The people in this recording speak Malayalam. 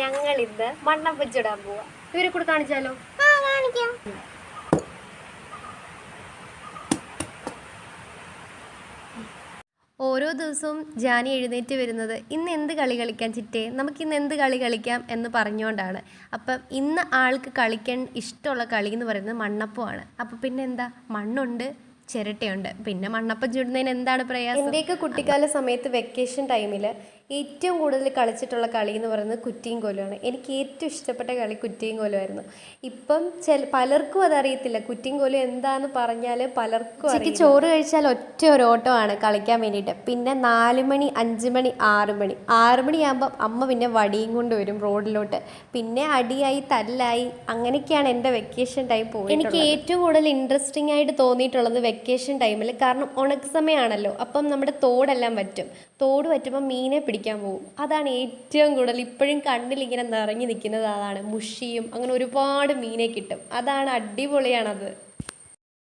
ഞങ്ങൾ ഇന്ന് മണ്ണപ്പം ചുടാൻ പോവാ. ഇവരെ കൂടെ കാണിച്ചാലോ? ഓരോ ദിവസവും ജാനി എഴുന്നേറ്റ് വരുന്നത് ഇന്ന് എന്ത് കളി കളിക്കാം ചിറ്റേ, നമുക്കിന്ന് എന്ത് കളി കളിക്കാം എന്ന് പറഞ്ഞുകൊണ്ടാണ്. അപ്പം ഇന്ന് ആൾക്ക് കളിക്കാൻ ഇഷ്ടമുള്ള കളി എന്ന് പറയുന്നത് മണ്ണപ്പമാണ്. അപ്പം പിന്നെ എന്താ, മണ്ണുണ്ട്, ചിരട്ടയുണ്ട്, പിന്നെ മണ്ണപ്പം ചുടുന്നതിന് എന്താണ് പ്രയാസം? എൻ്റെയൊക്കെ കുട്ടിക്കാല സമയത്ത് വെക്കേഷൻ ടൈമിൽ ഏറ്റവും കൂടുതൽ കളിച്ചിട്ടുള്ള കളി എന്ന് പറയുന്നത് കുറ്റിയും കോലുമാണ്. എനിക്ക് ഏറ്റവും ഇഷ്ടപ്പെട്ട കളി കുറ്റിയും കോലുമായിരുന്നു. ഇപ്പം പലർക്കും അതറിയത്തില്ല. കുറ്റിയും കോലും എന്താന്ന് പറഞ്ഞാൽ പലർക്കും ഉച്ചയ്ക്ക് ചോറ് കഴിച്ചാൽ ഒറ്റ ഒരു ഓട്ടമാണ് കളിക്കാൻ വേണ്ടിയിട്ട്. പിന്നെ 4 മണി 5 മണി 6 മണി 6 മണിയാകുമ്പം അമ്മ പിന്നെ വടിയും കൊണ്ട് വരും റോഡിലോട്ട്. പിന്നെ അടിയായി തല്ലായി അങ്ങനെയൊക്കെയാണ് എൻ്റെ വെക്കേഷൻ ടൈം പോയി. എനിക്ക് ഏറ്റവും കൂടുതൽ ഇൻട്രസ്റ്റിംഗ് ആയിട്ട് തോന്നിയിട്ടുള്ളത് വെക്കേഷൻ ടൈമിൽ, കാരണം ഉണക്ക സമയമാണല്ലോ. അപ്പം നമ്മുടെ തോടെല്ലാം വറ്റും. തോട് വറ്റുമ്പോൾ മീനെ പിടിക്കാൻ പോകും. അതാണ് ഏറ്റവും കൂടുതൽ ഇപ്പോഴും കണ്ണിലിങ്ങനെ നിറഞ്ഞു നിൽക്കുന്നത്. അതാണ് മുഷിയും, അങ്ങനെ ഒരുപാട് മീനെ കിട്ടും. അതാണ്, അടിപൊളിയാണത്.